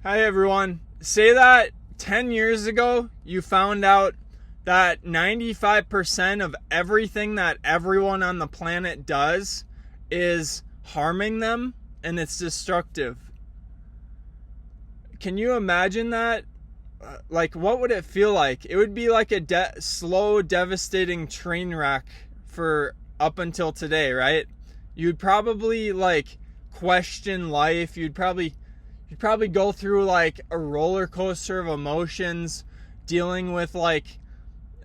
Hi everyone. Say that 10 years ago you found out that 95% of everything that everyone on the planet does is harming them and it's destructive. Can you imagine that? Like, what would it feel like? It would be like a slow, devastating train wreck for up until today, right? You'd probably question life. You'd probably go through like a roller coaster of emotions, dealing with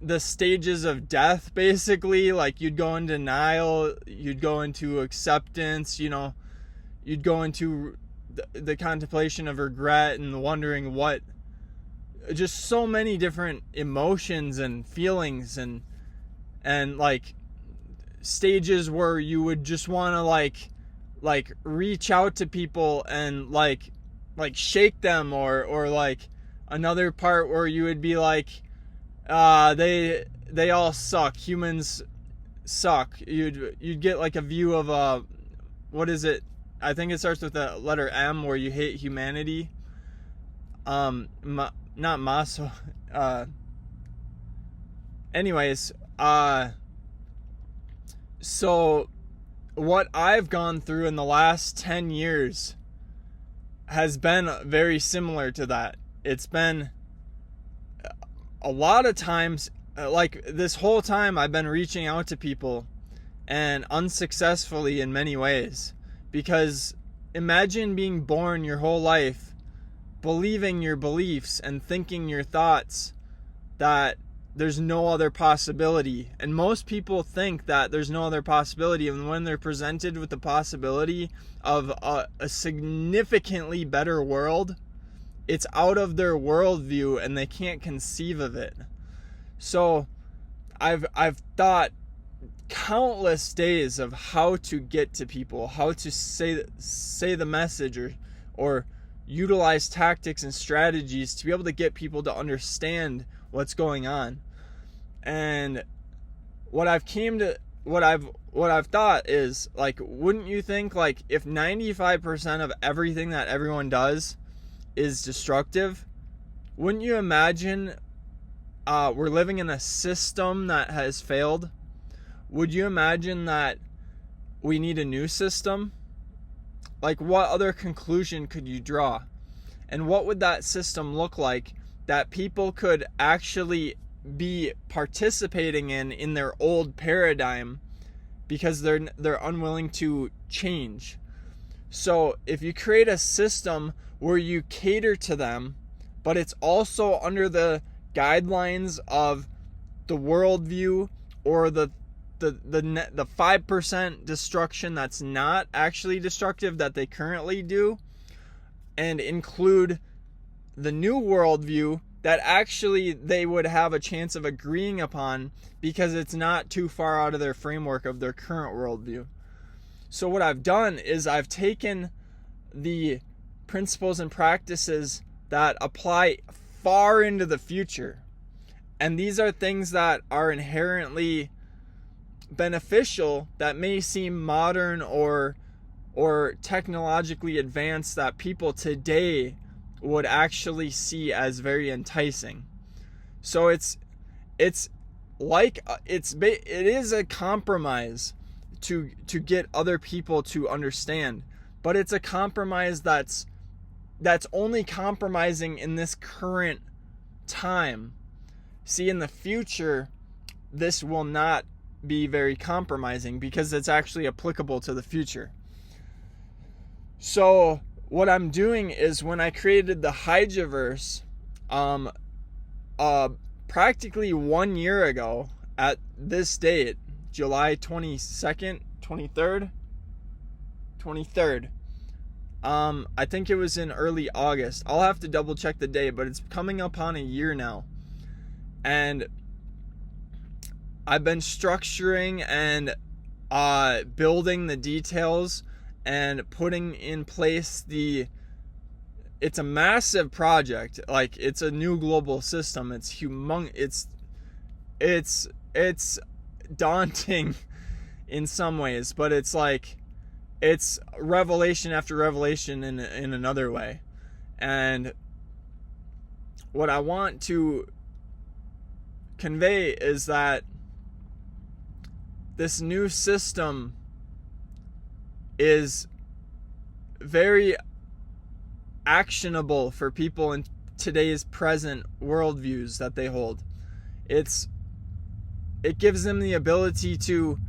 the stages of death, basically. Like, you'd go in denial, you'd go into acceptance, you'd go into the contemplation of regret and wondering what, just so many different emotions and feelings and stages where you would just want to reach out to people and shake them, or another part where you would be they all suck, humans suck. You'd get a view of what is it, I think it starts with the letter M, where you hate humanity. Not maso. Anyways, so what I've gone through in the last 10 years has been very similar to that. It's been a lot of times, this whole time I've been reaching out to people, and unsuccessfully in many ways. Because imagine being born your whole life believing your beliefs and thinking your thoughts that there's no other possibility. And most people think that there's no other possibility, and when they're presented with the possibility of a significantly better world, it's out of their worldview and they can't conceive of it. So I've thought countless days of how to get to people, how to say the message, or utilize tactics and strategies to be able to get people to understand what's going on. And what I've thought is, wouldn't you think, if 95% of everything that everyone does is destructive, wouldn't you imagine we're living in a system that has failed? Would you imagine that we need a new system? What other conclusion could you draw? And what would that system look like that people could actually be participating in their old paradigm, because they're unwilling to change? So if you create a system where you cater to them, but it's also under the guidelines of the worldview, or the 5% destruction that's not actually destructive that they currently do, and include the new worldview that actually they would have a chance of agreeing upon, because it's not too far out of their framework of their current worldview. So what I've done is I've taken the principles and practices that apply far into the future, and these are things that are inherently beneficial, that may seem modern or technologically advanced, that people today would actually see as very enticing. So it is a compromise to get other people to understand, but it's a compromise that's only compromising in this current time. See, in the future, this will not be very compromising, because it's actually applicable to the future. So what I'm doing is, when I created the HYGIVERSE practically 1 year ago at this date, July 22nd, 23rd, I think it was in early August. I'll have to double check the day, but it's coming up on a year now. And I've been structuring and building the details and putting in place it's a massive project. It's a new global system. It's it's daunting in some ways, but it's revelation after revelation in another way. And what I want to convey is that this new system is very actionable for people in today's present worldviews that they hold. It gives them the ability to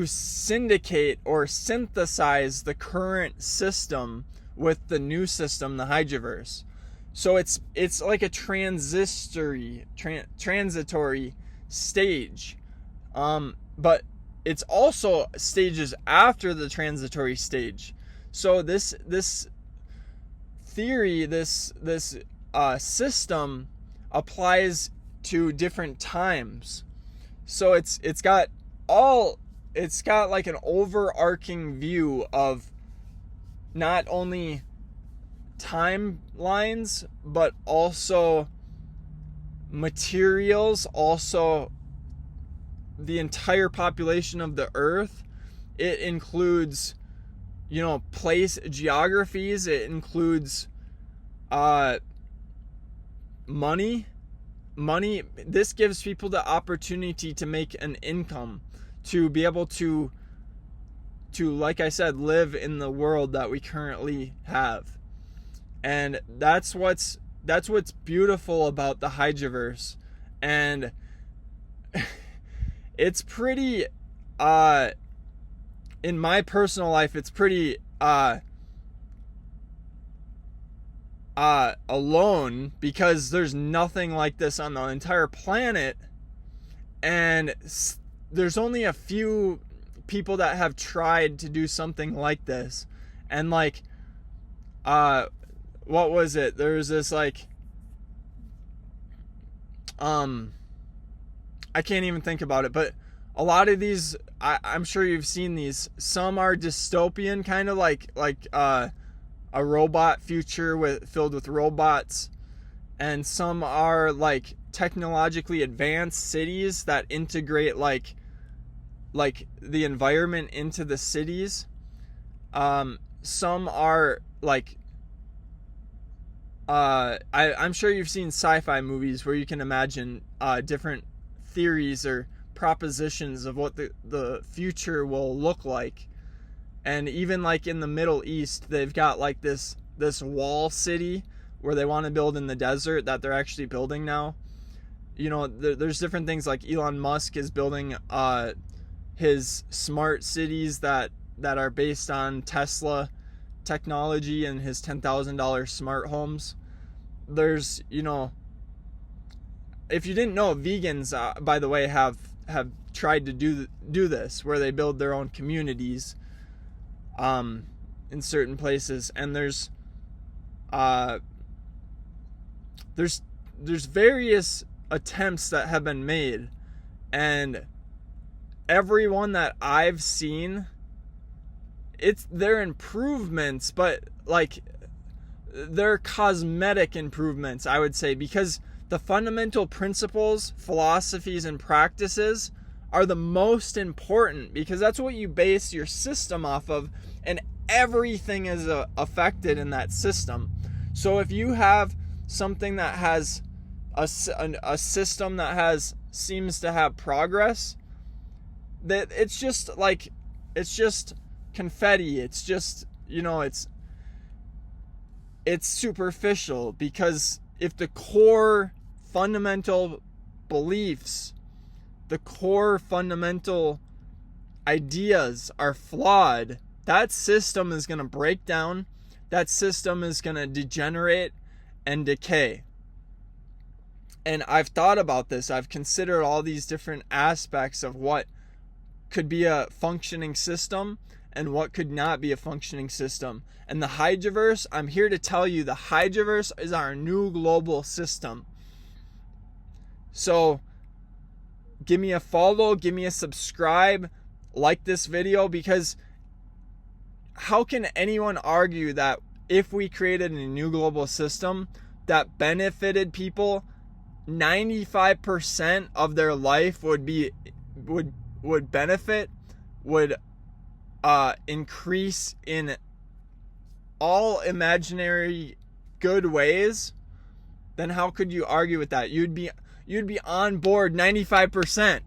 syndicate or synthesize the current system with the new system, the HYGIVERSE. So it's like a transitory stage, but it's also stages after the transitory stage. So this theory, this system applies to different times. So it's got like an overarching view of not only timelines, but also materials, also the entire population of the earth. It includes, place geographies. It includes money. This gives people the opportunity to make an income, to be able to like I said, live in the world that we currently have. And that's what's beautiful about the HYGIVERSE. And it's pretty in my personal life, it's pretty alone, because there's nothing like this on the entire planet, and there's only a few people that have tried to do something like this. And like what was it? There was this like I can't even think about it, but a lot of these, I'm sure you've seen these. Some are dystopian, kind of like a robot future filled with robots, and some are like technologically advanced cities that integrate like the environment into the cities. Some are like I'm sure you've seen sci-fi movies where you can imagine different theories or propositions of what the future will look like. And even like in the Middle East, they've got like this wall city where they want to build in the desert that they're actually building now. There's different things, like Elon Musk is building his smart cities that are based on Tesla technology and his $10,000 smart homes. There's, if you didn't know, vegans, by the way, have tried to do this, where they build their own communities in certain places. And there's various attempts that have been made, and everyone that I've seen, they're improvements, but like they're cosmetic improvements, I would say, because the fundamental principles, philosophies, and practices are the most important, because that's what you base your system off of, and everything is affected in that system. So if you have something that has a system that seems to have progress, that it's just confetti. It's just, it's superficial, because if the core fundamental beliefs, the core fundamental ideas are flawed, that system is going to break down. That system is going to degenerate and decay. And I've thought about this. I've considered all these different aspects of what could be a functioning system and what could not be a functioning system. And the HYGIVERSE, I'm here to tell you, the HYGIVERSE is our new global system. So give me a follow, give me a subscribe, like this video, because how can anyone argue that if we created a new global system that benefited people, 95% of their life would benefit, would increase in all imaginary good ways, then how could you argue with that? You'd be on board 95%.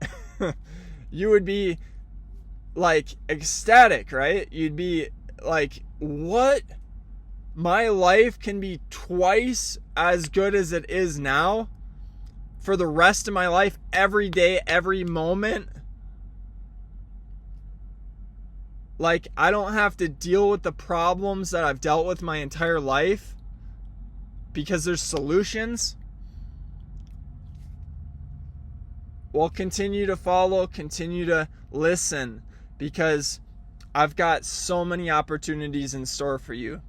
You would be like ecstatic, right? You'd be like, what? My life can be twice as good as it is now for the rest of my life, every day, every moment. Like, I don't have to deal with the problems that I've dealt with my entire life because there's solutions. Well, continue to follow, continue to listen, because I've got so many opportunities in store for you.